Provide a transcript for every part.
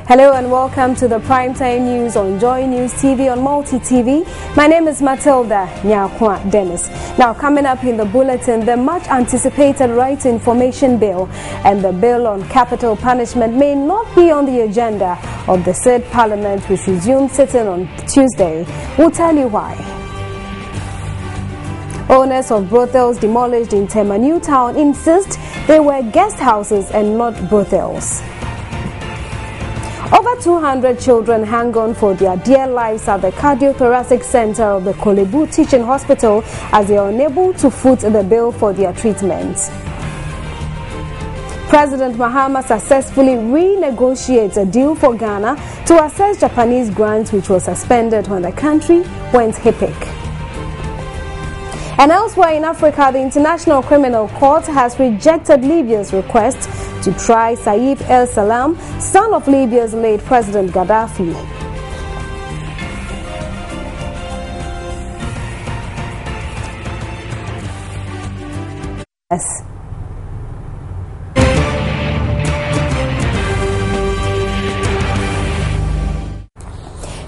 Hello and welcome to the Primetime News on Joy News TV on Multi TV. My name is Matilda Nyakwa Dennis. Now, coming up in the bulletin, the much anticipated Right to Information Bill and the bill on capital punishment may not be on the agenda of the said Parliament, which resumed sitting on Tuesday. We'll tell you why. Owners of brothels demolished in Tema New Town insist they were guest houses and not brothels. Over 200 children hang on for their dear lives at the Cardiothoracic Center of the Kolebu Teaching Hospital as they are unable to foot the bill for their treatment. President Mahama successfully renegotiates a deal for Ghana to assess Japanese grants which was suspended when the country went HIPIC. And elsewhere in Africa, the International Criminal Court has rejected Libya's request to try Saif el-Salam, son of Libya's late President Gaddafi. Yes.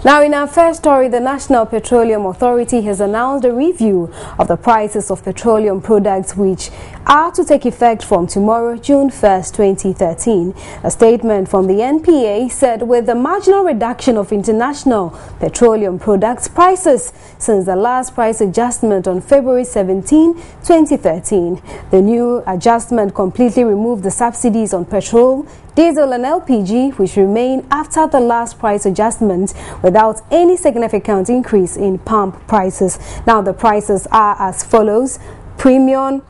Now, in our first story, the National Petroleum Authority has announced a review of the prices of petroleum products which are to take effect from tomorrow, June 1st, 2013. A statement from the NPA said with the marginal reduction of international petroleum products prices since the last price adjustment on February 17, 2013, the new adjustment completely removed the subsidies on petrol, diesel and LPG, which remain after the last price adjustment without any significant increase in pump prices. Now, the prices are as follows. Premium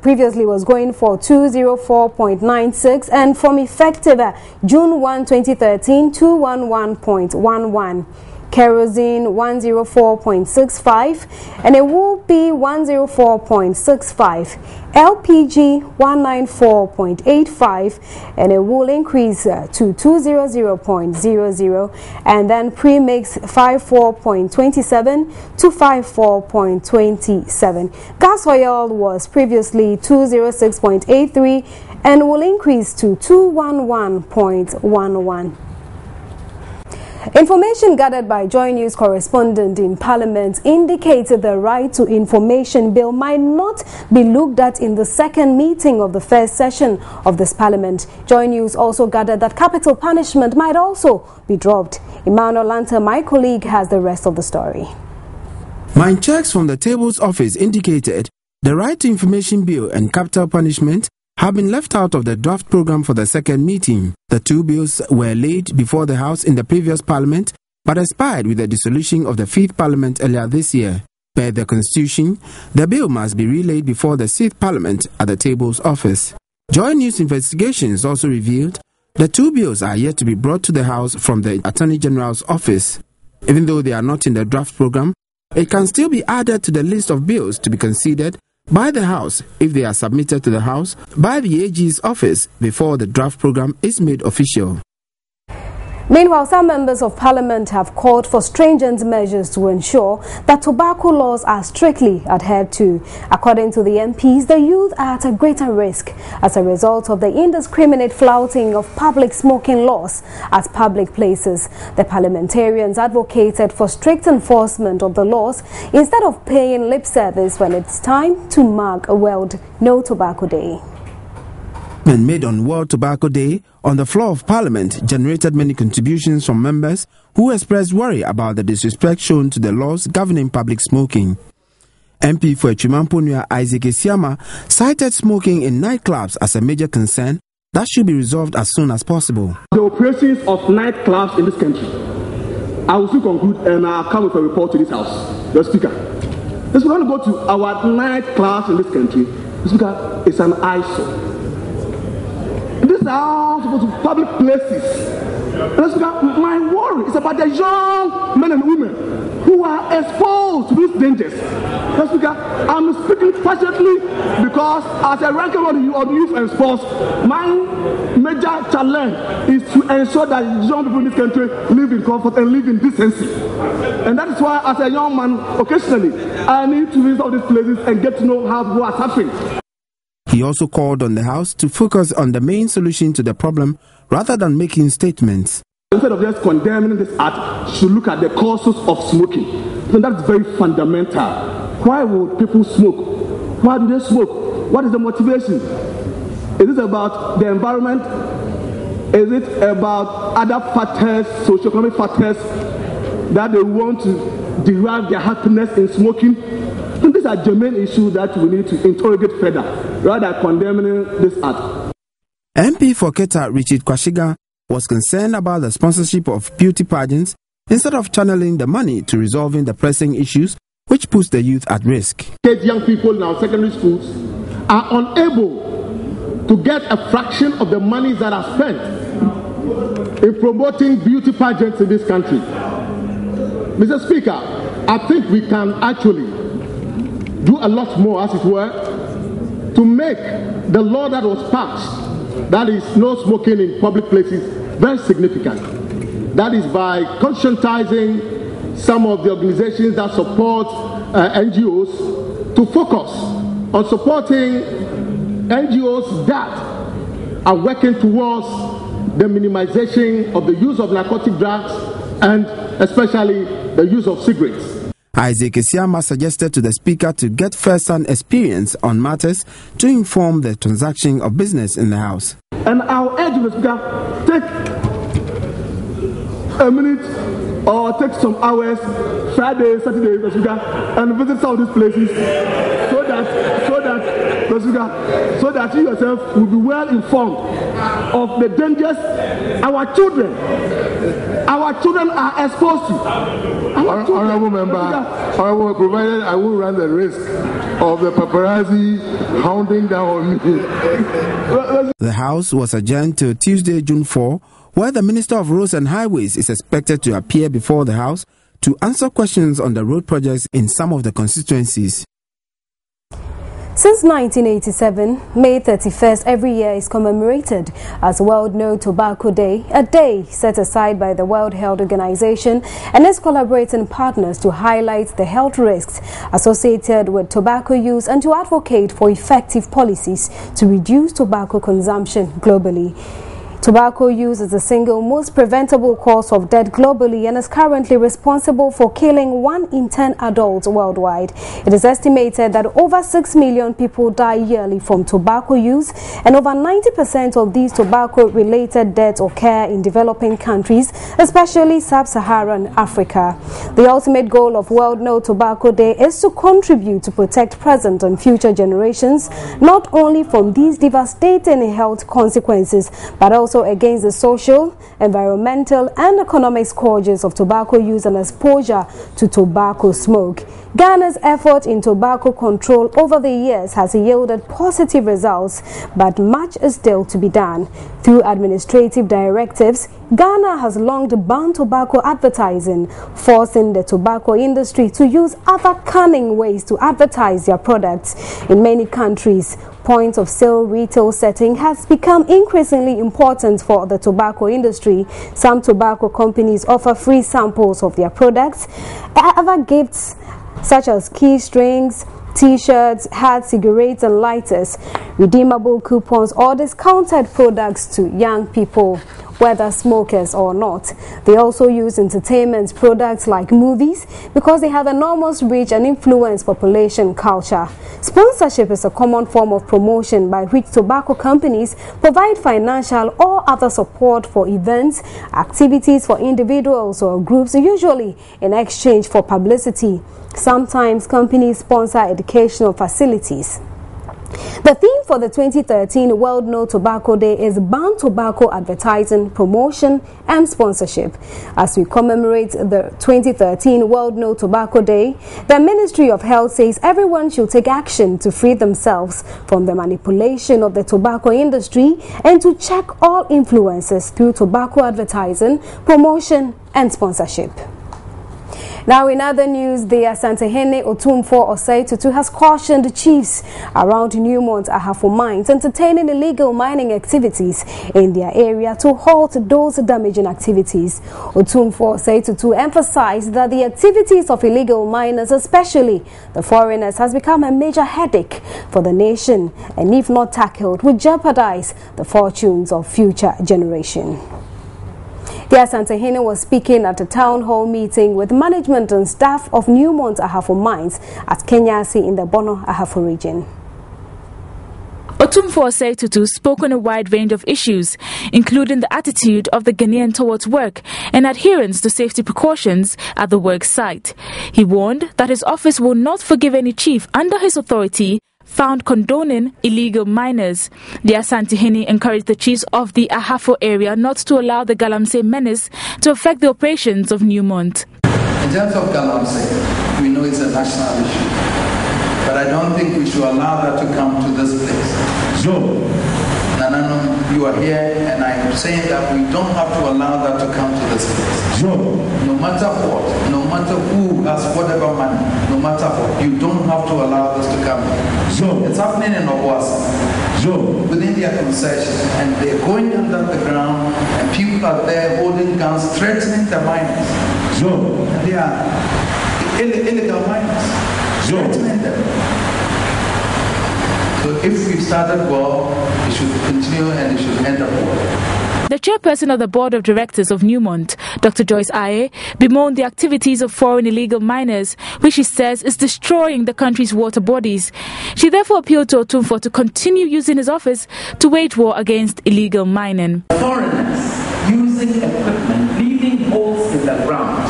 previously was going for 204.96 and from effective June 1, 2013, 211.11. Kerosene 104.65 and it will be 104.65. LPG 194.85 and it will increase to 200.00, and then premix 54.27 to 54.27. Gas oil was previously 206.83 and will increase to 211.11. Information gathered by Joy News correspondent in Parliament indicated the Right to Information Bill might not be looked at in the second meeting of the first session of this Parliament. Joy News also gathered that capital punishment might also be dropped. Emmanuel Lanta, my colleague, has the rest of the story. My checks from the Table's office indicated the Right to Information Bill and capital punishment have been left out of the draft program for the second meeting. The two bills were laid before the House in the previous Parliament but expired with the dissolution of the 5th Parliament earlier this year. Per the Constitution, the bill must be relayed before the 6th Parliament at the Table's office. Joy News investigations also revealed the two bills are yet to be brought to the House from the Attorney General's office. Even though they are not in the draft program, it can still be added to the list of bills to be considered by the House if they are submitted to the House by the AG's office before the draft program is made official. Meanwhile, some members of Parliament have called for stringent measures to ensure that tobacco laws are strictly adhered to. According to the MPs, the youth are at a greater risk as a result of the indiscriminate flouting of public smoking laws at public places. The parliamentarians advocated for strict enforcement of the laws instead of paying lip service when it's time to mark a World No Tobacco Day. Made on World Tobacco Day on the floor of Parliament generated many contributions from members who expressed worry about the disrespect shown to the laws governing public smoking. MP for Chimamponua Isaac Esiama cited smoking in nightclubs as a major concern that should be resolved as soon as possible. The operations of nightclubs in this country, I will soon conclude and I'll come with a report to this House. The Speaker, if we want to go to our nightclubs in this country, the Speaker, it's an eyesore. These are supposed to be public places. My worry is about the young men and women who are exposed to these dangers. I'm speaking passionately because as a ranking of youth and sports, my major challenge is to ensure that young people in this country live in comfort and live in decency. And that is why as a young man, occasionally, I need to visit all these places and get to know how people are suffering. He also called on the House to focus on the main solution to the problem rather than making statements. Instead of just condemning this act, should look at the causes of smoking. And that's very fundamental. Why would people smoke? Why do they smoke? What is the motivation? Is it about the environment? Is it about other factors, socioeconomic factors, that they want to derive their happiness in smoking? And these are germane issues that we need to interrogate further, rather than condemning this act. MP for Keta Richard Kwashiga was concerned about the sponsorship of beauty pageants instead of channeling the money to resolving the pressing issues which puts the youth at risk. Young people in our secondary schools are unable to get a fraction of the monies that are spent in promoting beauty pageants in this country. Mr. Speaker, I think we can actually do a lot more, as it were, to make the law that was passed, that is no smoking in public places, very significant. That is by conscientizing some of the organizations that support NGOs to focus on supporting NGOs that are working towards the minimization of the use of narcotic drugs and especially the use of cigarettes. Isaac Esiama suggested to the Speaker to get first-hand experience on matters to inform the transaction of business in the House. And I'll urge the Speaker, take a minute or take some hours, Friday, Saturday, the Speaker, and visit some of these places so that you yourself will be well informed of the dangers our children are exposed to. Honorable member, provided I will run the risk of the paparazzi hounding down on me. The House was adjourned till Tuesday, June 4, where the Minister of Roads and Highways is expected to appear before the House to answer questions on the road projects in some of the constituencies. Since 1987, May 31st every year is commemorated as World No Tobacco Day, a day set aside by the World Health Organization and its collaborating partners to highlight the health risks associated with tobacco use and to advocate for effective policies to reduce tobacco consumption globally. Tobacco use is the single most preventable cause of death globally and is currently responsible for killing 1 in 10 adults worldwide. It is estimated that over 6 million people die yearly from tobacco use, and over 90% of these tobacco-related deaths occur in developing countries, especially sub-Saharan Africa. The ultimate goal of World No Tobacco Day is to contribute to protect present and future generations, not only from these devastating health consequences, but also against the social, environmental and economic scourges of tobacco use and exposure to tobacco smoke. Ghana's effort in tobacco control over the years has yielded positive results, but much is still to be done. Through administrative directives, Ghana has long banned tobacco advertising, forcing the tobacco industry to use other cunning ways to advertise their products. In many countries, point of sale retail setting has become increasingly important for the tobacco industry. Some tobacco companies offer free samples of their products, other gifts such as key strings, T-shirts, hats, cigarettes and lighters, redeemable coupons or discounted products to young people, whether smokers or not. They also use entertainment products like movies because they have enormous reach and influence population culture. Sponsorship is a common form of promotion by which tobacco companies provide financial or other support for events, activities for individuals or groups, usually in exchange for publicity. Sometimes companies sponsor educational facilities. The theme for the 2013 World No Tobacco Day is Ban Tobacco Advertising, Promotion and Sponsorship. As we commemorate the 2013 World No Tobacco Day, the Ministry of Health says everyone should take action to free themselves from the manipulation of the tobacco industry and to check all influences through tobacco advertising, promotion and sponsorship. Now, in other news, the Asantehene Otumfuo Osei Tutu has cautioned the chiefs around Newmont Ahafo mines entertaining illegal mining activities in their area to halt those damaging activities. Otumfuo Osei Tutu emphasized that the activities of illegal miners, especially the foreigners, has become a major headache for the nation, and if not tackled, will jeopardize the fortunes of future generations. The Asantehene was speaking at a town hall meeting with management and staff of Newmont Ahafo mines at Kenyasi in the Bono Ahafo region. Otumfuo Osei Tutu spoke on a wide range of issues, including the attitude of the Ghanaian towards work and adherence to safety precautions at the work site. He warned that his office will not forgive any chief under his authority found condoning illegal miners. The Asantehene encouraged the chiefs of the Ahafo area not to allow the Galamsey menace to affect the operations of Newmont. In terms of Galamsey, we know it's a national issue, but I don't think we should allow that to come to this place. So, Nanano, you are here, and I'm saying that we don't have to allow that to come to this place. So, no matter what, no matter who has whatever money, no matter what, you don't have to allow this to come. So, it's happening in Obuasi. So, within their concession, and they're going under the ground, and people are there holding guns, threatening the miners. So, and they are illegal miners, threatening them. So if we started well, we should continue and we should end up well. The chairperson of the board of directors of Newmont, Dr. Joyce Aye, bemoaned the activities of foreign illegal miners, which she says is destroying the country's water bodies. She therefore appealed to Otumfuo to continue using his office to wage war against illegal mining. Foreigners using equipment, leaving holes in the ground,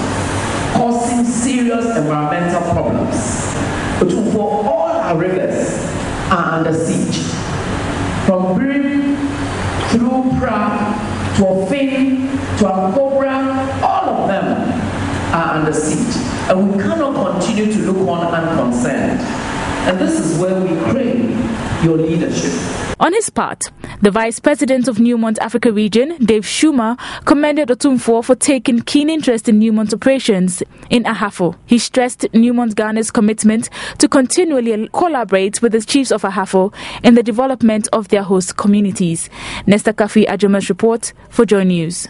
causing serious environmental problems. Otumfuo, all our rivers are under siege. From Brim through Pra to Ofin to Akobra, all of them are under siege. And we cannot continue to look on unconcerned. And this is where we crave your leadership. On his part, the Vice President of Newmont Africa Region, Dave Schumer, commended Otumfuo for taking keen interest in Newmont's operations in Ahafo. He stressed Newmont Ghana's commitment to continually collaborate with the chiefs of Ahafo in the development of their host communities. Nesta Kafi Ajoma's report for Joy News.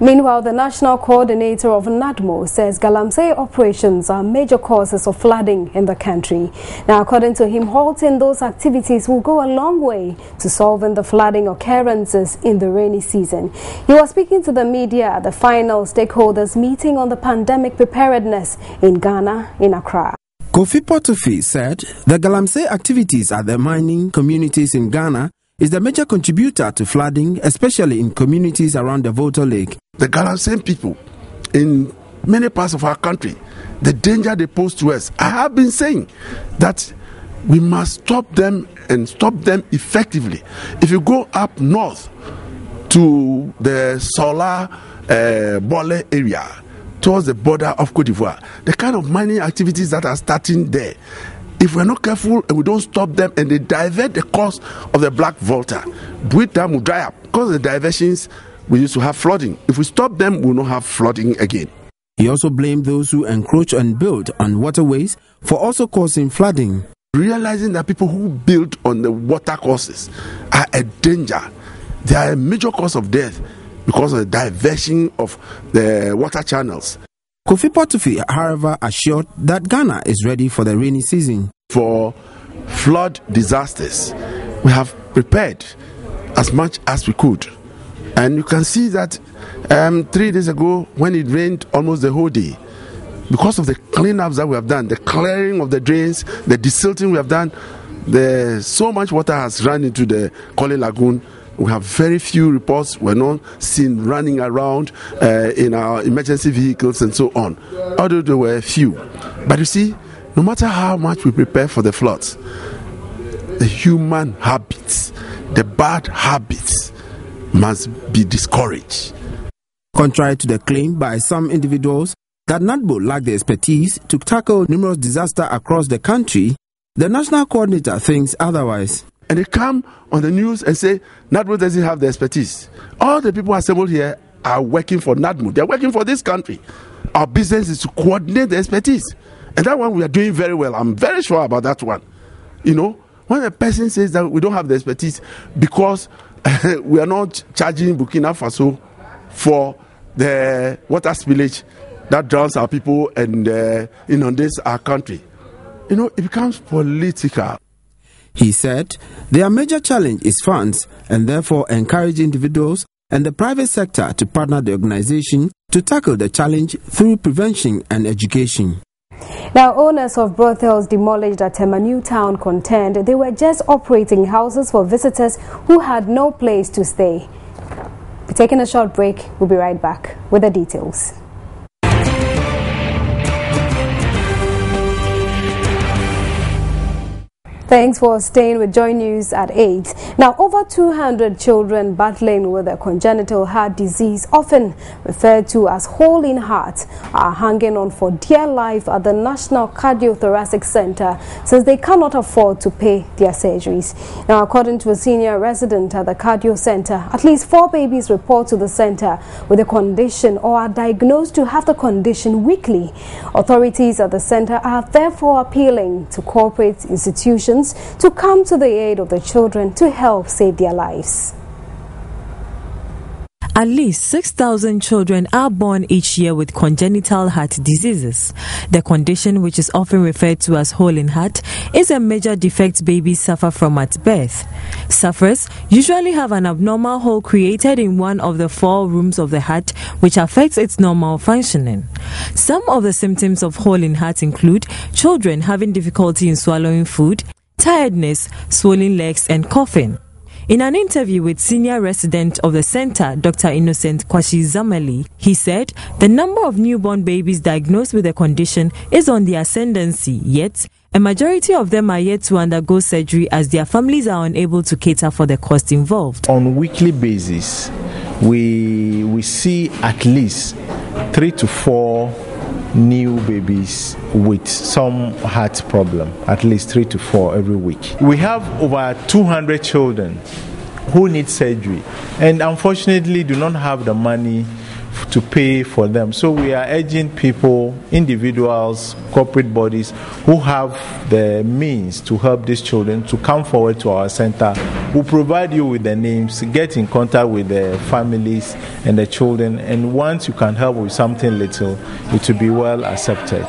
Meanwhile, the national coordinator of NADMO says Galamsey operations are major causes of flooding in the country. Now, according to him, halting those activities will go a long way to solving the flooding occurrences in the rainy season. He was speaking to the media at the final stakeholders meeting on the pandemic preparedness in Ghana, in Accra. Kofi Potofi said the Galamsey activities at the mining communities in Ghana is the major contributor to flooding, especially in communities around the Volta Lake. The Galamsey people in many parts of our country, the danger they pose to us, I have been saying that we must stop them and stop them effectively. If you go up north to the Solar Bole area, towards the border of Cote d'Ivoire, the kind of mining activities that are starting there, if we're not careful and we don't stop them and they divert the course of the Black Volta, Buit Dam will dry up. Because of the diversions, we used to have flooding. If we stop them, we will not have flooding again. He also blamed those who encroach and build on waterways for also causing flooding. Realizing that people who build on the water courses are a danger. They are a major cause of death because of the diversion of the water channels. Kofi Potofi, however, assured that Ghana is ready for the rainy season. For flood disasters, we have prepared as much as we could. And you can see that 3 days ago, when it rained almost the whole day, because of the cleanups that we have done, the clearing of the drains, the desilting we have done, so much water has run into the Kole Lagoon. We have very few reports. We're not seen running around in our emergency vehicles and so on, although there were few. But you see, no matter how much we prepare for the floods, the human habits, the bad habits must be discouraged. Contrary to the claim by some individuals that NADMO lacked the expertise to tackle numerous disasters across the country, the national coordinator thinks otherwise. And they come on the news and say, NADMO doesn't have the expertise. All the people assembled here are working for NADMU. They're working for this country. Our business is to coordinate the expertise. And that one we are doing very well. I'm very sure about that one. You know, when a person says that we don't have the expertise because we are not charging Burkina Faso for the water spillage that drowns our people and inundates our country, you know, it becomes political. He said their major challenge is funds and therefore encourage individuals and the private sector to partner the organization to tackle the challenge through prevention and education. Now, owners of brothels demolished at Temanu town contend they were just operating houses for visitors who had no place to stay. We're taking a short break. We'll be right back with the details. Thanks for staying with Joy News at 8. Now, over 200 children battling with a congenital heart disease, often referred to as hole in heart, are hanging on for dear life at the National Cardiothoracic Center since they cannot afford to pay their surgeries. Now, according to a senior resident at the Cardio Center, at least 4 babies report to the center with the condition or are diagnosed to have the condition weekly. Authorities at the center are therefore appealing to corporate institutions to come to the aid of the children to help save their lives. At least 6,000 children are born each year with congenital heart diseases. The condition, which is often referred to as hole in heart, is a major defect babies suffer from at birth. Sufferers usually have an abnormal hole created in one of the 4 rooms of the heart, which affects its normal functioning. Some of the symptoms of hole in heart include children having difficulty in swallowing food, tiredness, swollen legs, and coughing. In an interview with senior resident of the center, Dr. Innocent Kwashi Zamali, he said the number of newborn babies diagnosed with the condition is on the ascendancy, yet a majority of them are yet to undergo surgery as their families are unable to cater for the cost involved. On a weekly basis, we see at least 3 to 4 new babies with some heart problem, at least 3 to 4 every week. We have over 200 children who need surgery and unfortunately do not have the money to pay for them. So we are urging people, individuals, corporate bodies who have the means to help these children to come forward to our center. We'll provide you with the names, get in contact with the families and the children, and once you can help with something little, it will be well accepted.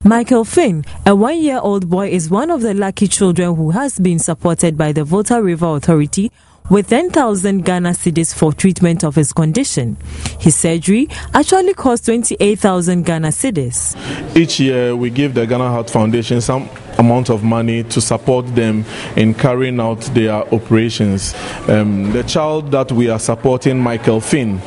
Michael Finn, a 1-year-old boy, is one of the lucky children who has been supported by the Volta River Authority with 10,000 Ghana cedis for treatment of his condition. His surgery actually cost 28,000 Ghana cedis. Each year we give the Ghana Heart Foundation some amount of money to support them in carrying out their operations. The child that we are supporting, Michael Finn,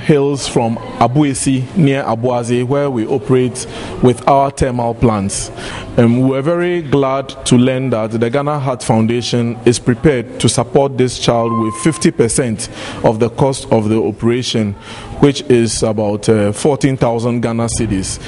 hails from Abuesi near Abuaze, where we operate with our thermal plants. We were very glad to learn that the Ghana Heart Foundation is prepared to support this child with 50% of the cost of the operation, which is about 14,000 Ghana cedis.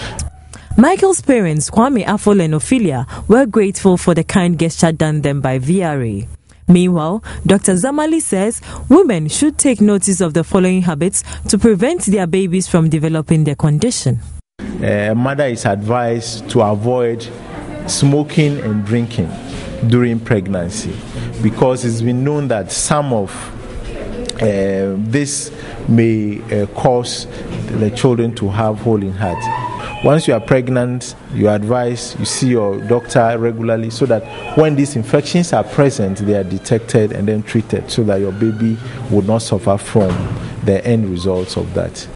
Michael's parents, Kwame Afol and Ophelia, were grateful for the kind gesture done them by VRA. Meanwhile, Dr. Zamali says women should take notice of the following habits to prevent their babies from developing their condition. A mother is advised to avoid smoking and drinking during pregnancy because it's been known that some of this may cause the children to have hole in heart. Once you are pregnant, you advise, you see your doctor regularly so that when these infections are present, they are detected and then treated so that your baby would not suffer from the end results of that.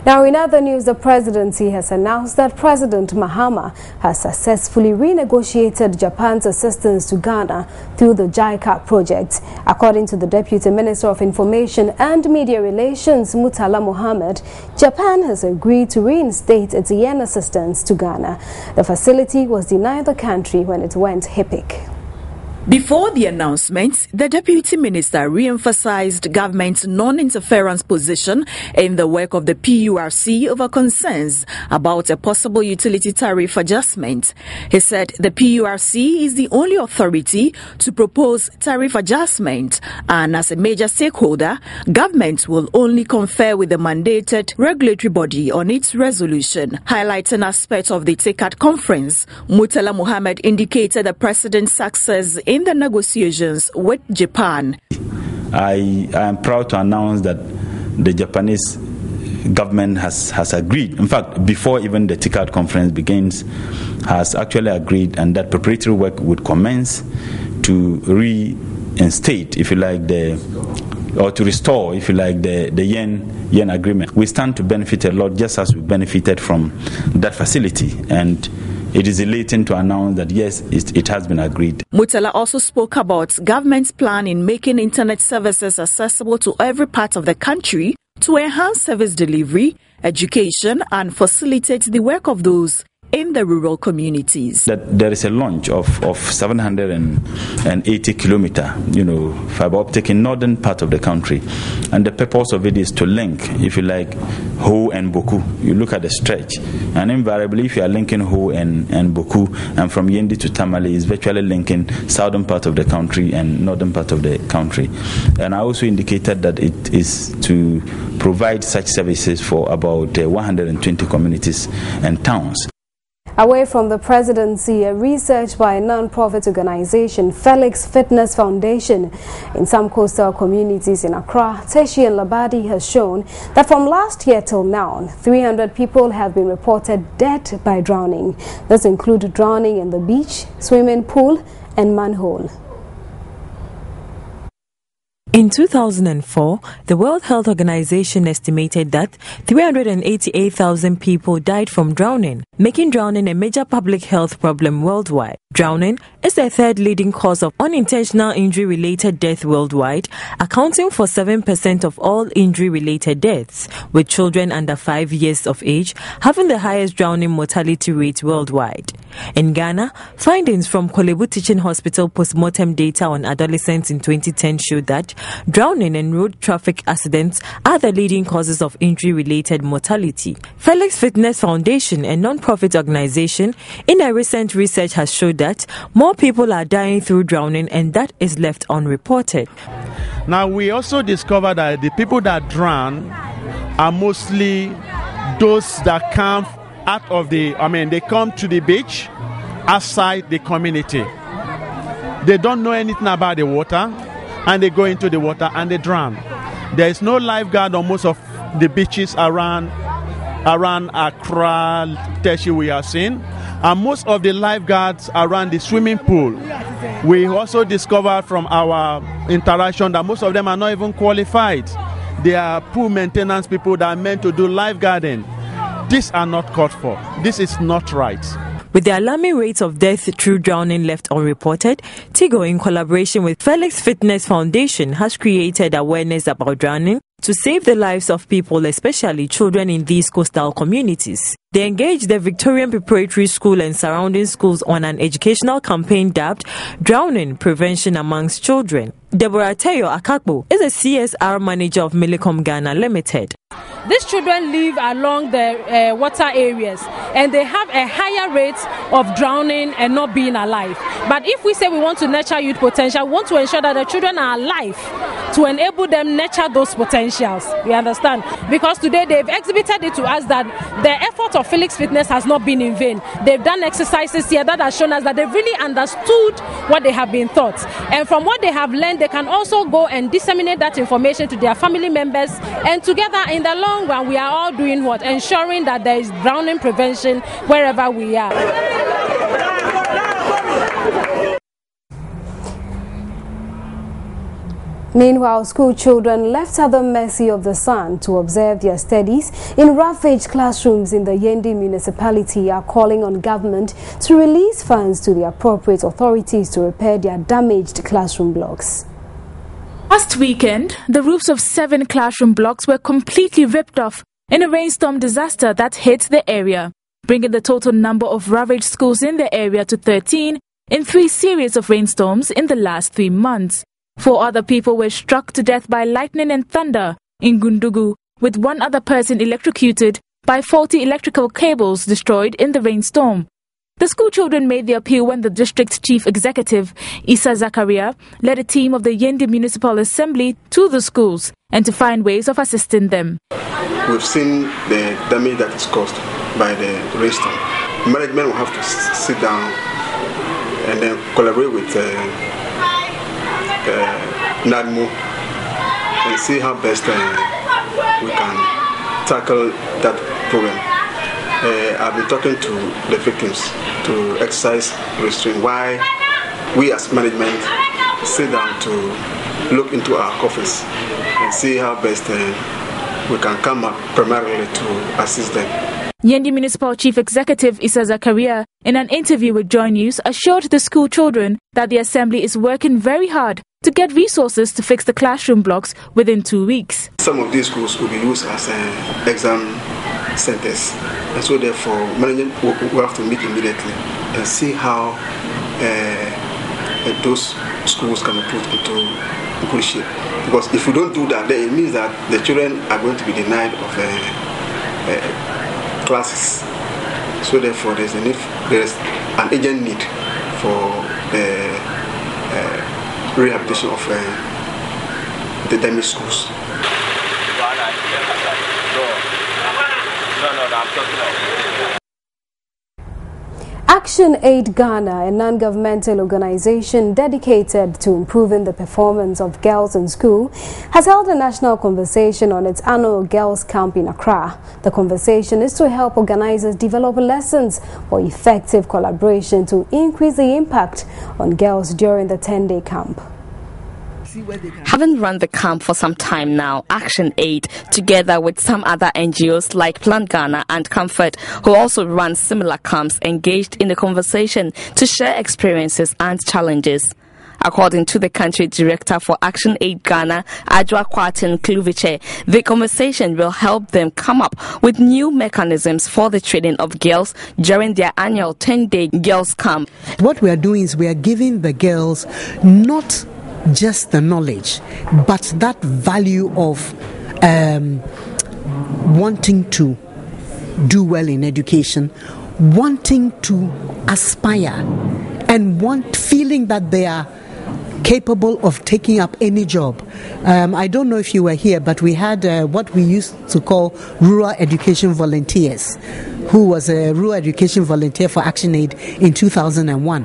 Now, in other news, the presidency has announced that President Mahama has successfully renegotiated Japan's assistance to Ghana through the JICA project. According to the Deputy Minister of Information and Media Relations, Mutala Mohammed, Japan has agreed to reinstate its yen assistance to Ghana. The facility was denied the country when it went HIPIC. Before the announcement, the Deputy Minister re-emphasized government's non-interference position in the work of the PURC over concerns about a possible utility tariff adjustment. He said the PURC is the only authority to propose tariff adjustment, and as a major stakeholder, government will only confer with the mandated regulatory body on its resolution. Highlighting aspects of the TICAD conference, Murtala Mohammed indicated the president's success in the negotiations with Japan. I am proud to announce that the Japanese government has agreed, in fact, before even the TICAD conference begins, has actually agreed, and that preparatory work would commence to reinstate, if you like, to restore, if you like, the yen agreement. We stand to benefit a lot, just as we benefited from that facility, and it is elating to announce that yes, it has been agreed. Murtala also spoke about government's plan in making internet services accessible to every part of the country to enhance service delivery, education, and facilitate the work of those in the rural communities. That there is a launch of 780 kilometer, fiber optic in northern part of the country, and the purpose of it is to link, if you like, Ho and Boku. You look at the stretch, and invariably, if you are linking Ho and Boku, and from Yendi to Tamale, is virtually linking southern part of the country and northern part of the country. And I also indicated that it is to provide such services for about 120 communities and towns. Away from the presidency, a research by a non-profit organization, Felix Fitness Foundation, in some coastal communities in Accra, Teshi and Labadi, has shown that from last year till now, 300 people have been reported dead by drowning. This includes drowning in the beach, swimming pool, and manhole. In 2004, the World Health Organization estimated that 388,000 people died from drowning, making drowning a major public health problem worldwide. Drowning is the third leading cause of unintentional injury-related death worldwide, accounting for 7% of all injury-related deaths, with children under 5 years of age having the highest drowning mortality rate worldwide. In Ghana, findings from Kolebu Teaching Hospital postmortem data on adolescents in 2010 showed that drowning and road traffic accidents are the leading causes of injury-related mortality. Felix Fitness Foundation, a non-profit organization, in a recent research has showed that more people are dying through drowning, and that is left unreported. Now, we also discovered that the people that drown are mostly those that come out of they come to the beach outside the community. They don't know anything about the water, and they go into the water and they drown. There is no lifeguard on most of the beaches around Accra, Teshi we are seeing, and most of the lifeguards around the swimming pool. We also discovered from our interaction that most of them are not even qualified. They are pool maintenance people that are meant to do lifeguarding. These are not called for. This is not right. With the alarming rates of death through drowning left unreported, TIGO, in collaboration with Felix Fitness Foundation, has created awareness about drowning to save the lives of people, especially children in these coastal communities. They engaged the Victorian Preparatory School and surrounding schools on an educational campaign dubbed Drowning Prevention Amongst Children. Deborah Tayo Akakbo is a CSR manager of Millicom Ghana Limited. These children live along the water areas, and they have a higher rate of drowning and not being alive. But if we say we want to nurture youth potential, we want to ensure that the children are alive to enable them nurture those potentials. You understand? Because today they've exhibited it to us that the effort of Felix Fitness has not been in vain. They've done exercises here that has shown us that they've really understood what they have been taught. And from what they have learned, they can also go and disseminate that information to their family members. And together, in the long run, we are all doing what? Ensuring that there is drowning prevention wherever we are. Meanwhile, school children left at the mercy of the sun to observe their studies in ravaged classrooms in the Yendi municipality are calling on government to release funds to the appropriate authorities to repair their damaged classroom blocks. Last weekend, the roofs of 7 classroom blocks were completely ripped off in a rainstorm disaster that hit the area, bringing the total number of ravaged schools in the area to 13, in 3 series of rainstorms in the last 3 months. 4 other people were struck to death by lightning and thunder in Gundugu, with 1 other person electrocuted by faulty electrical cables destroyed in the rainstorm. The school children made the appeal when the district chief executive, Issa Zakaria, led a team of the Yendi Municipal Assembly to the schools and to find ways of assisting them. We've seen the damage that is caused by the rainstorm. Management will have to sit down and then collaborate with NADMO and see how best we can tackle that problem. I've been talking to the victims to exercise restraint. Why we as management sit down to look into our coffers and see how best we can come up primarily to assist them. Yendi Municipal Chief Executive Issa Zakaria, in an interview with Joy News, assured the school children that the assembly is working very hard to get resources to fix the classroom blocks within 2 weeks. Some of these schools will be used as exam centers, and so therefore management will have to meet immediately and see how those schools can be put into good shape. Because if we don't do that, then it means that the children are going to be denied of classes. So therefore there is an urgent need for the rehabilitation of the damaged schools. Action Aid Ghana, a non-governmental organization dedicated to improving the performance of girls in school, has held a national conversation on its annual Girls Camp in Accra. The conversation is to help organizers develop lessons for effective collaboration to increase the impact on girls during the 10-day camp. Having run the camp for some time now, Action Aid, together with some other NGOs like Plant Ghana and Comfort, who also run similar camps, engaged in the conversation to share experiences and challenges. According to the country director for Action Aid Ghana, Adwa Kwatin Kluviche, the conversation will help them come up with new mechanisms for the training of girls during their annual 10-day girls camp. What we are doing is we are giving the girls not just the knowledge, but that value of wanting to do well in education, wanting to aspire, and feeling that they are capable of taking up any job. I don't know if you were here, but we had what we used to call rural education volunteers, who was a rural education volunteer for Action Aid in 2001.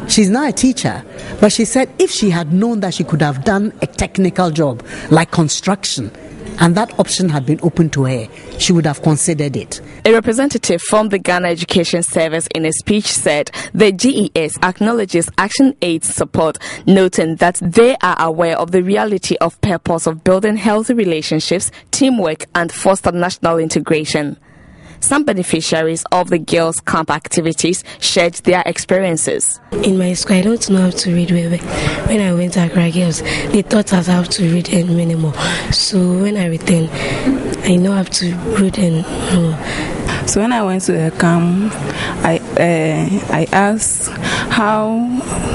She's now a teacher, but she said if she had known that she could have done a technical job like construction, and that option had been open to her, she would have considered it. A representative from the Ghana Education Service in a speech said the GES acknowledges Action Aid's support, noting that they are aware of the reality of purpose of building healthy relationships, teamwork, and foster national integration. Some beneficiaries of the girls' camp activities shared their experiences. In my school, I don't know how to read well. When I went to Accra Girls, they taught us how to read and minimal. So when I returned, I know how to read and So when I went to the camp, I asked, how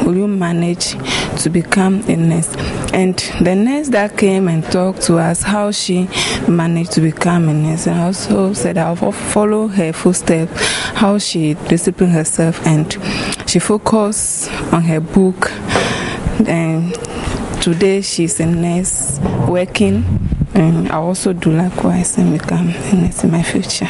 will you manage to become a nurse? And the nurse that came and talked to us how she managed to become a nurse, and also said I'll follow her footsteps, how she disciplined herself and she focused on her book. And today she's a nurse working, and I also do likewise and become a nurse in my future.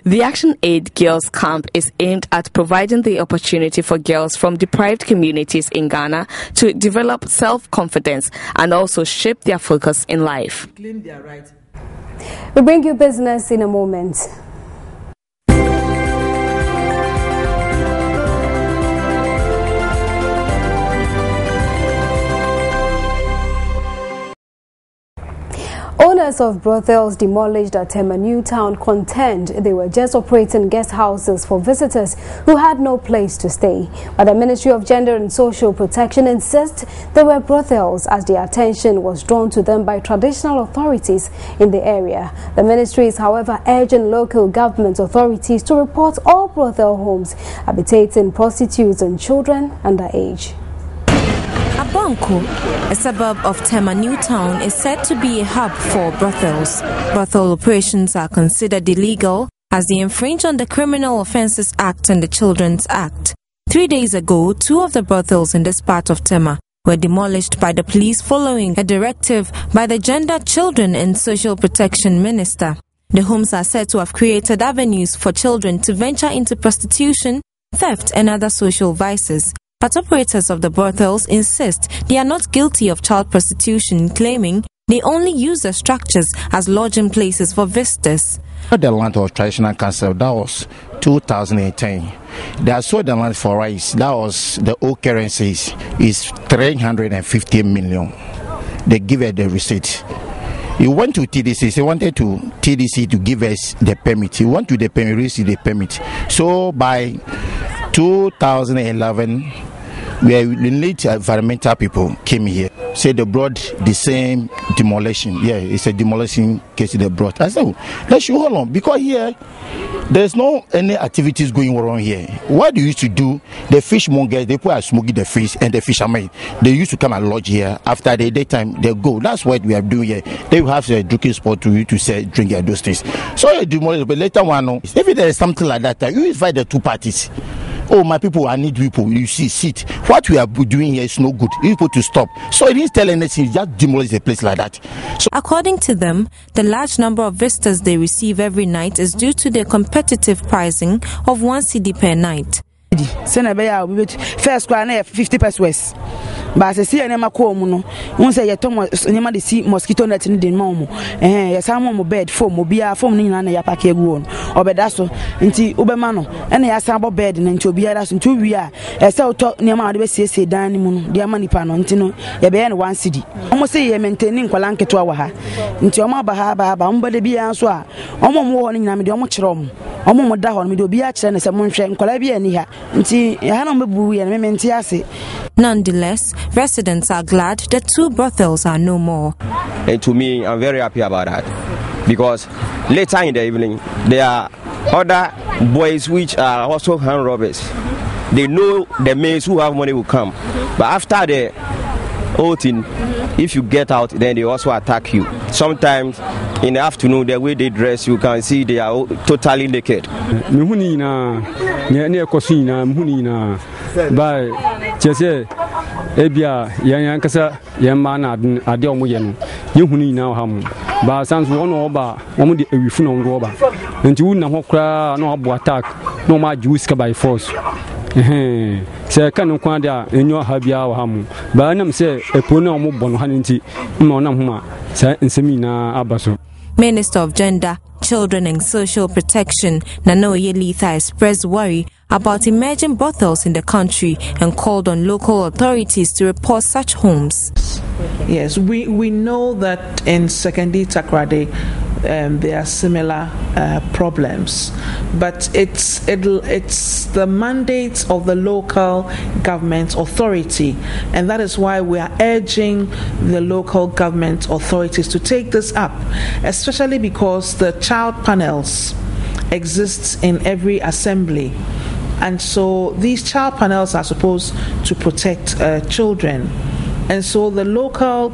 The Action Aid Girls Camp is aimed at providing the opportunity for girls from deprived communities in Ghana to develop self-confidence and also shape their focus in life. We bring you business in a moment. Owners of brothels demolished at Tema New Town contend they were just operating guest houses for visitors who had no place to stay. But the Ministry of Gender and Social Protection insists they were brothels as the attention was drawn to them by traditional authorities in the area. The ministry is, however, urging local government authorities to report all brothel homes habitating prostitutes and children underage. Abonko, a suburb of Tema New Town, is said to be a hub for brothels. Brothel operations are considered illegal as they infringe on the Criminal Offences Act and the Children's Act. 3 days ago, 2 of the brothels in this part of Tema were demolished by the police following a directive by the Gender, Children and Social Protection Minister. The homes are said to have created avenues for children to venture into prostitution, theft and other social vices. But operators of the brothels insist they are not guilty of child prostitution, claiming they only use the structures as lodging places for visitors. The land of traditional council, that was 2018. They sold the land for rice. That was the old currencies is 350 million. They give it the receipt. He went to TDC. He wanted to TDC to give us the permit. He went to the permit, receive the permit. So by 2011, where the late environmental people came here, said they brought the same demolition. Yeah, it's a demolition case they brought. I said, oh, let's show hold on, because here there's no any activities going on here. What they used to do, the fishmongers, they put a smoking the fish, and the fishermen, they used to come and lodge here. After the daytime, they go. That's what we are doing here. They will have a drinking spot to you to say drink those things. So you demolish, but later one, if there is something like that, you invite the two parties. Oh, my people, I need people. You see, sit. What we are doing here is no good. You people to stop. So it didn't tell anything, just demolish a place like that. So, according to them, the large number of visitors they receive every night is due to the competitive pricing of 1 cedi per night. First quarter 50 pesos. But I see a name no. Once I get to see mosquito net in the momo. Yes, I'm on bed foam, mobile foam in an yapake one. Or bedasso, into Ubemano, and I sample bed and to be us into we are. As I talk near my say dining, dear money panontino, a bear 1 cedi. Almost say maintaining Qualanke to our into my bahaba, but be answer. Almost warning them, the much rum. Almost down with the beach and some moonshine, Colabia near. Nonetheless, residents are glad the 2 brothels are no more. And to me, I'm very happy about that, because later in the evening, there are other boys which are also hand robbers. They know the maids who have money will come, but after the whole thing, if you get out, then they also attack you. Sometimes in the afternoon, the way they dress, you can see they are totally naked. Ebia yan kasa yan ma na ade omo ye no ye hunu na ha mu ba sans won oba omo de ewifu no ro ba nti wu na ho kra na obo attack no ma juice ka by force se kan kwan da enyo ha bia wa ha mu ba nam se epo na omo bo no ha nti ma onam ho ma se nsemi na abaso. Minister of Gender, Children and Social Protection, Nano Yelitha, expressed worry about emerging brothels in the country and called on local authorities to report such homes. Yes, we know that in Secondary Takrade there are similar problems, but it's the mandate of the local government authority, and that is why we are urging the local government authorities to take this up, especially because the child panels exist in every assembly. And so these child panels are supposed to protect children. And so the local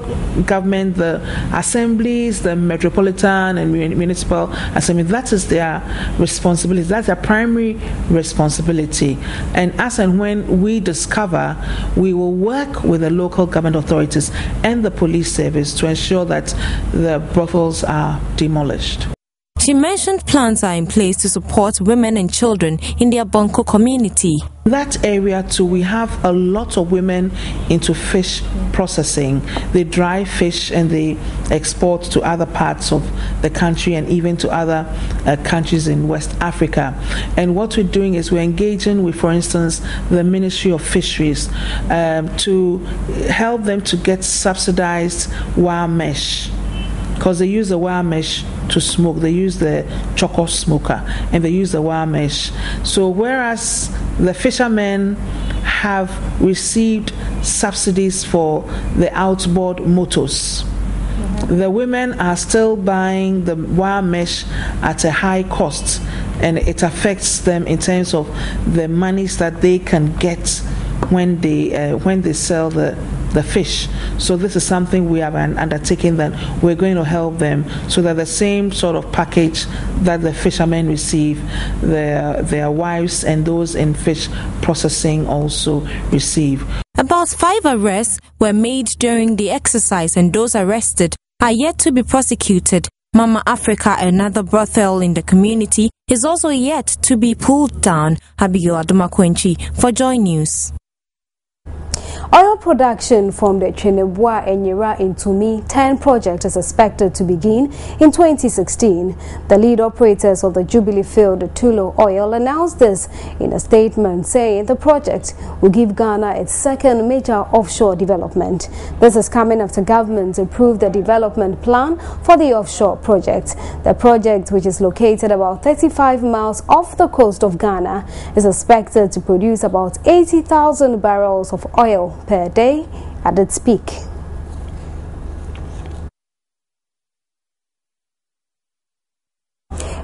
government, the assemblies, the metropolitan and municipal assembly, that is their responsibility. That's their primary responsibility. And as and when we discover, we will work with the local government authorities and the police service to ensure that the brothels are demolished. She mentioned plans are in place to support women and children in their Bonko community. That area too, we have a lot of women into fish processing. They dry fish and they export to other parts of the country and even to other countries in West Africa. And what we're doing is we're engaging with, for instance, the Ministry of Fisheries to help them to get subsidized wire mesh because they use the wire mesh to smoke. They use the choco smoker and they use the wire mesh. So whereas the fishermen have received subsidies for the outboard motors, the women are still buying the wire mesh at a high cost, and it affects them in terms of the monies that they can get when they sell the fish. So this is something we have undertaken, that we're going to help them so that the same sort of package that the fishermen receive, their wives and those in fish processing also receive. About 5 arrests were made during the exercise, and those arrested are yet to be prosecuted. Mama Africa, another brothel in the community, is also yet to be pulled down. Abigail Adumakwenchi for Joy News. Oil production from the Chenebua Enyira in Tumi 10 project is expected to begin in 2016. The lead operators of the Jubilee field, Tullow Oil, announced this in a statement saying the project will give Ghana its second major offshore development. This is coming after government approved the development plan for the offshore project. The project, which is located about 35 miles off the coast of Ghana, is expected to produce about 80,000 barrels of oil per day at its peak.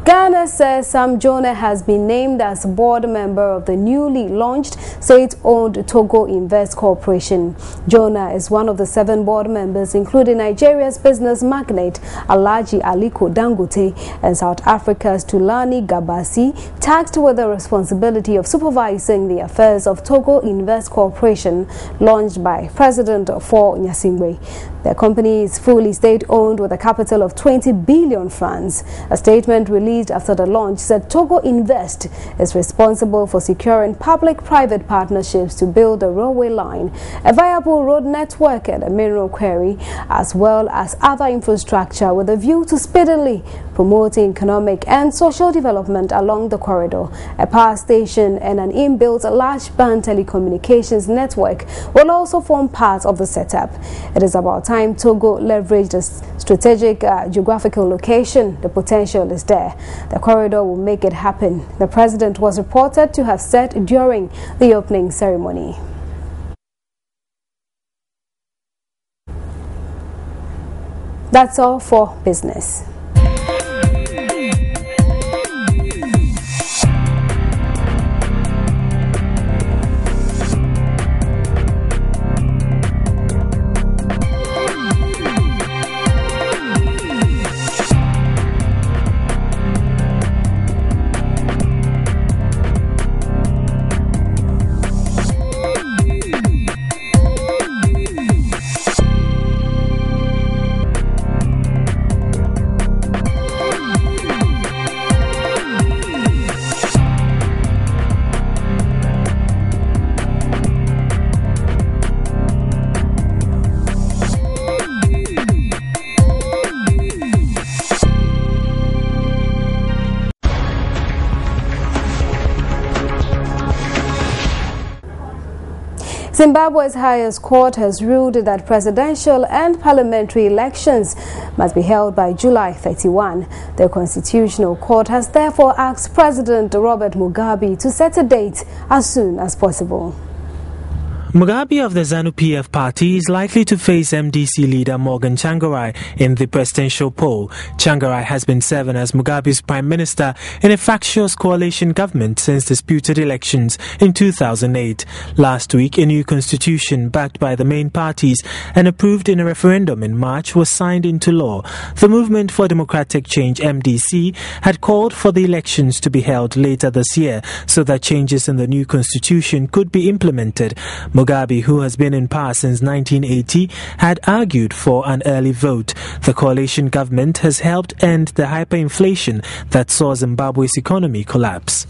Ghana says Sam Jonah has been named as board member of the newly launched state-owned Togo Invest Corporation. Jonah is one of the 7 board members, including Nigeria's business magnate Alhaji Aliko Dangote and South Africa's Tulani Gabasi, tasked with the responsibility of supervising the affairs of Togo Invest Corporation, launched by President Faure Gnassingbé. The company is fully state-owned with a capital of 20 billion francs. A statement released after the launch said Togo Invest is responsible for securing public-private partnerships to build a railway line, a viable road network and a mineral quarry, as well as other infrastructure with a view to speedily promoting economic and social development along the corridor. A power station and an inbuilt large band telecommunications network will also form part of the setup. It is about time Togo leveraged the strategic geographical location. The potential is there. The corridor will make it happen, the president was reported to have said during the opening ceremony. That's all for business. Zimbabwe's highest court has ruled that presidential and parliamentary elections must be held by July 31. The Constitutional Court has therefore asked President Robert Mugabe to set a date as soon as possible. Mugabe of the ZANU-PF party is likely to face MDC leader Morgan Tsvangirai in the presidential poll. Tsvangirai has been serving as Mugabe's prime minister in a factious coalition government since disputed elections in 2008. Last week, a new constitution backed by the main parties and approved in a referendum in March was signed into law. The Movement for Democratic Change, MDC, had called for the elections to be held later this year so that changes in the new constitution could be implemented. Mugabe, who has been in power since 1980, had argued for an early vote. The coalition government has helped end the hyperinflation that saw Zimbabwe's economy collapse.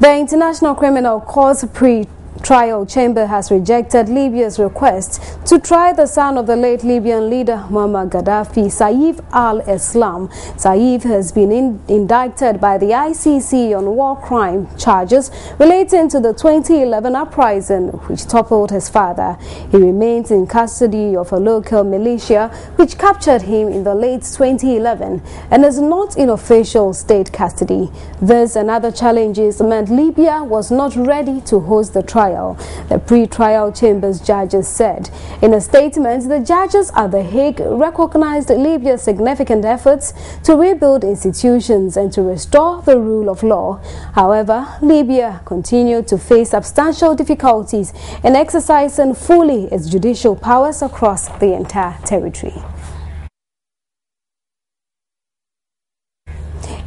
The International Criminal Court's trial chamber has rejected Libya's request to try the son of the late Libyan leader Muammar Gaddafi, Saif al-Islam. Saif has been indicted by the ICC on war crime charges relating to the 2011 uprising which toppled his father. He remains in custody of a local militia which captured him in the late 2011 and is not in official state custody. This and other challenges meant Libya was not ready to host the trial, the pre-trial chamber's judges said. In a statement, the judges at The Hague recognized Libya's significant efforts to rebuild institutions and to restore the rule of law. However, Libya continued to face substantial difficulties in exercising fully its judicial powers across the entire territory.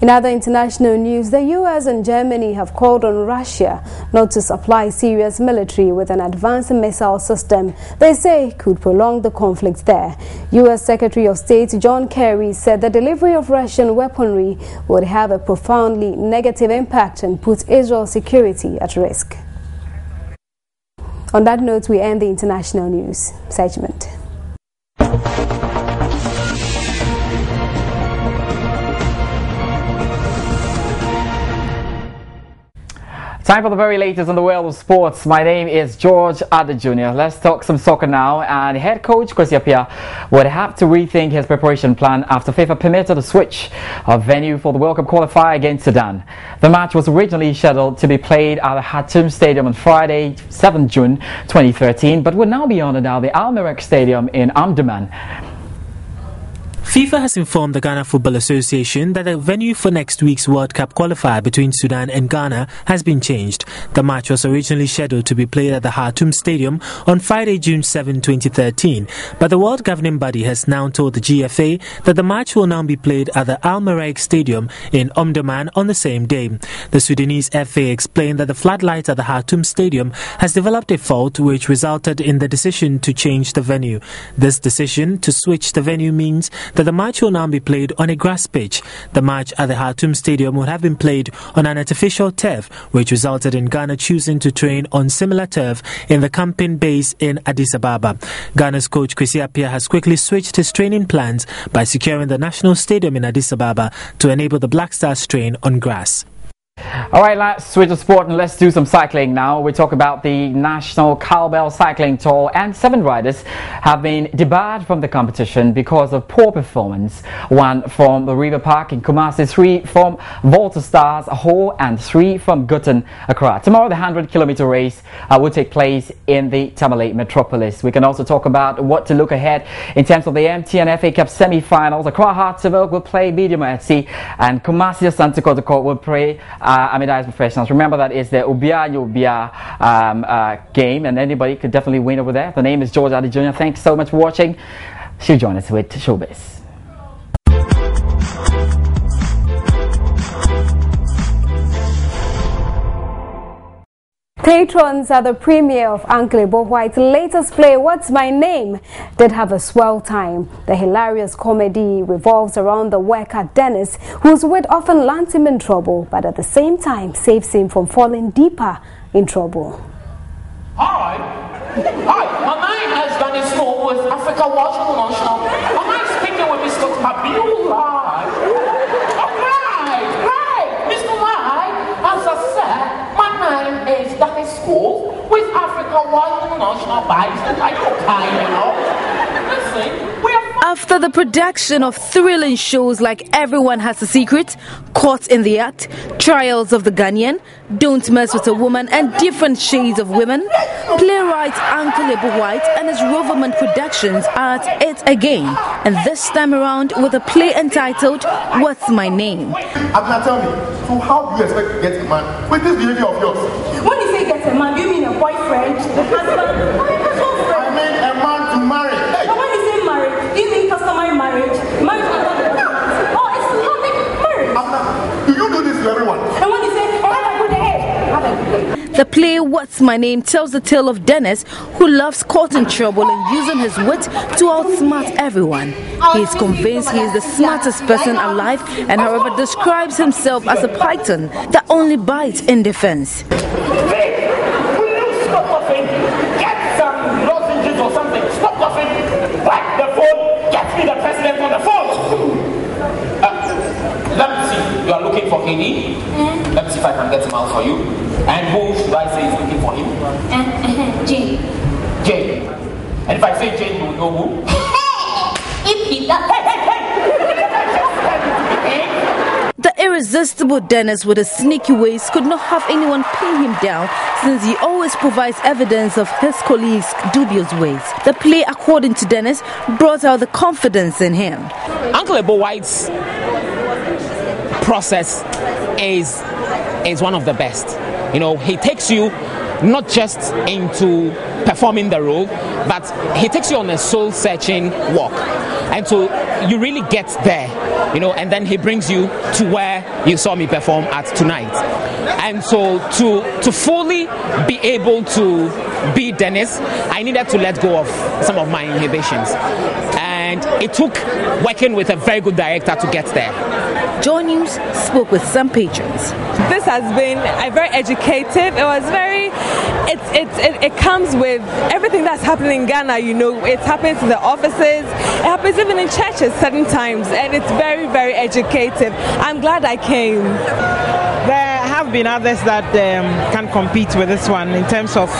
In other international news, the US and Germany have called on Russia not to supply Syria's military with an advanced missile system they say could prolong the conflict there. US Secretary of State John Kerry said the delivery of Russian weaponry would have a profoundly negative impact and put Israel's security at risk. On that note, we end the international news segment. Time for the very latest in the world of sports. My name is George Adder Jr. Let's talk some soccer now. And head coach Kwesi Appiah would have to rethink his preparation plan after FIFA permitted a switch of venue for the World Cup qualifier against Sudan. The match was originally scheduled to be played at the Khartoum Stadium on Friday, 7 June 2013, but would now be honored at the Al Merreikh Stadium in Omdurman. FIFA has informed the Ghana Football Association that the venue for next week's World Cup qualifier between Sudan and Ghana has been changed. The match was originally scheduled to be played at the Khartoum Stadium on Friday, June 7, 2013, but the world governing body has now told the GFA that the match will now be played at the Al Merreikh Stadium in Omdurman on the same day. The Sudanese FA explained that the floodlights at the Khartoum Stadium has developed a fault which resulted in the decision to change the venue. This decision to switch the venue means that the match will now be played on a grass pitch. The match at the Khartoum Stadium would have been played on an artificial turf, which resulted in Ghana choosing to train on similar turf in the camping base in Addis Ababa. Ghana's coach Kwesi Appiah has quickly switched his training plans by securing the national stadium in Addis Ababa to enable the Black Stars train on grass. Alright, let's switch to sport and let's do some cycling now. We talk about the National Cowbell Cycling Tour, and 7 riders have been debarred from the competition because of poor performance. 1 from the River Park in Kumasi, 3 from Volta Stars, Ho, and 3 from Gutten, Accra. Tomorrow the 100-kilometer race will take place in the Tamale metropolis. We can also talk about what to look ahead in terms of the MTN FA Cup semi-finals. Accra Hartsville will play Medium FC and Kumasi Asante Kotoko will play Amidais Professionals. Remember, that is the Ubia game, and anybody could definitely win over there. The name is George Addy Jr. Thanks so much for watching. She'll join us with Showbiz. Patrons at the premiere of Uncle Ebo White's latest play, What's My Name, did have a swell time. The hilarious comedy revolves around the worker Dennis, whose wit often lands him in trouble, but at the same time saves him from falling deeper in trouble. Hi, my name is Dennis Moore with Africa Watch International. Am I speaking with Mr. Tabiu Lai? Right, Mr. Lai, as I said, my name is Dennis Moore with Africa Watch International. Are you okay, you know? Listen, we are... After the production of thrilling shows like Everyone Has a Secret, Caught in the Act, Trials of the Ghanaian, Don't Mess with a Woman, and Different Shades of Women, playwright Uncle Ebo White and his Roverman Productions are at it again, and this time around with a play entitled What's My Name? Abna, tell me, so how do you expect to get a man with this behavior of yours? When you say get a man, do you mean a boyfriend, a husband, or a husband? I mean a man to marry. Hey. But when you say marriage, do you mean customary marriage? Marriage is not Islamic marriage. Abna, do you do this to everyone? And when you say, the play What's My Name tells the tale of Dennis, who loves caught in trouble and using his wit to outsmart everyone. He is convinced he is the smartest person alive and however describes himself as a python that only bites in defense. Hey, will you stop house for you. And who should I say is looking for him? Jane. Jane. And if I say Jane, you will know who? If he does. The irresistible Dennis with his sneaky ways could not have anyone pin him down, since he always provides evidence of his colleagues' dubious ways. The play, according to Dennis, brought out the confidence in him. Uncle Ebo White's process is one of the best. You know, he takes you not just into performing the role, but he takes you on a soul-searching walk. And so you really get there, you know, and then he brings you to where you saw me perform at tonight. And so to fully be able to be Dennis, I needed to let go of some of my inhibitions. And it took working with a very good director to get there. Joy News spoke with some patrons. This has been very educative. It was very, it comes with everything that's happening in Ghana, you know. It happens in the offices, it happens even in churches certain times, and it's very, very educative. I'm glad I came. There have been others that can compete with this one in terms of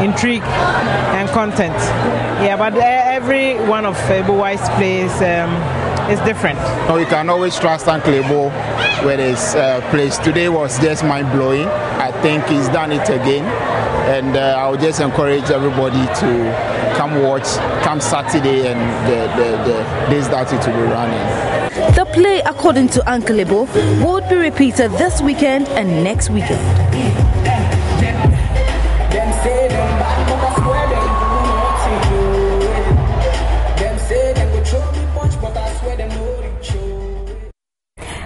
intrigue and content. Yeah, but every one of Ebo White's plays is different. No, you can always trust Uncle Ebo with his plays. Today was just mind-blowing. I think he's done it again, and I would just encourage everybody to come watch, come Saturday and the days that it will be running. The play, according to Uncle Ebo, would be repeated this weekend and next weekend.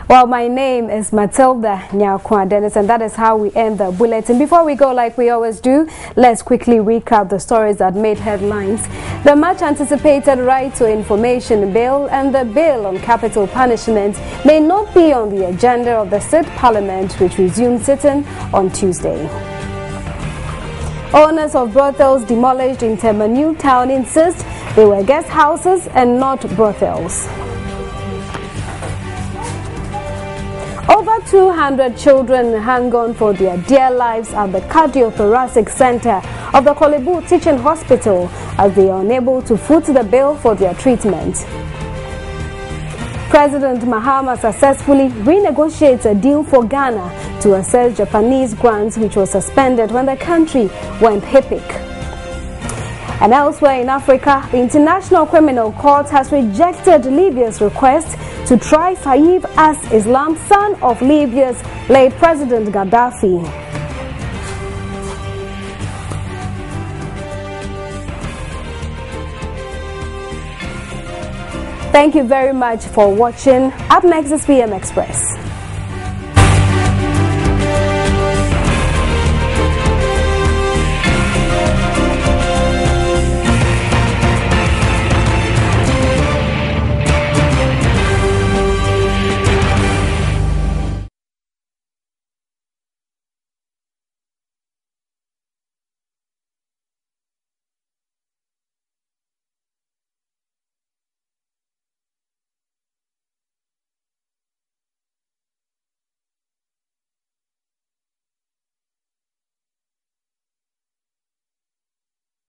Well, my name is Matilda Nyakwa Dennis, and that is how we end the bulletin. Before we go, like we always do, let's quickly recap the stories that made headlines. The much anticipated right to information bill and the bill on capital punishment may not be on the agenda of the State Parliament, which resumed sitting on Tuesday. Owners of brothels demolished in Tema Town insist they were guest houses and not brothels. Over 200 children hang on for their dear lives at the cardiothoracic center of the Kolebu Teaching Hospital as they are unable to foot the bill for their treatment. President Mahama successfully renegotiates a deal for Ghana to assess Japanese grants, which was suspended when the country went HIPIC. And elsewhere in Africa, the International Criminal Court has rejected Libya's request to try Saif as-Islam, son of Libya's late President Gaddafi. Thank you very much for watching. Up next is PM Express.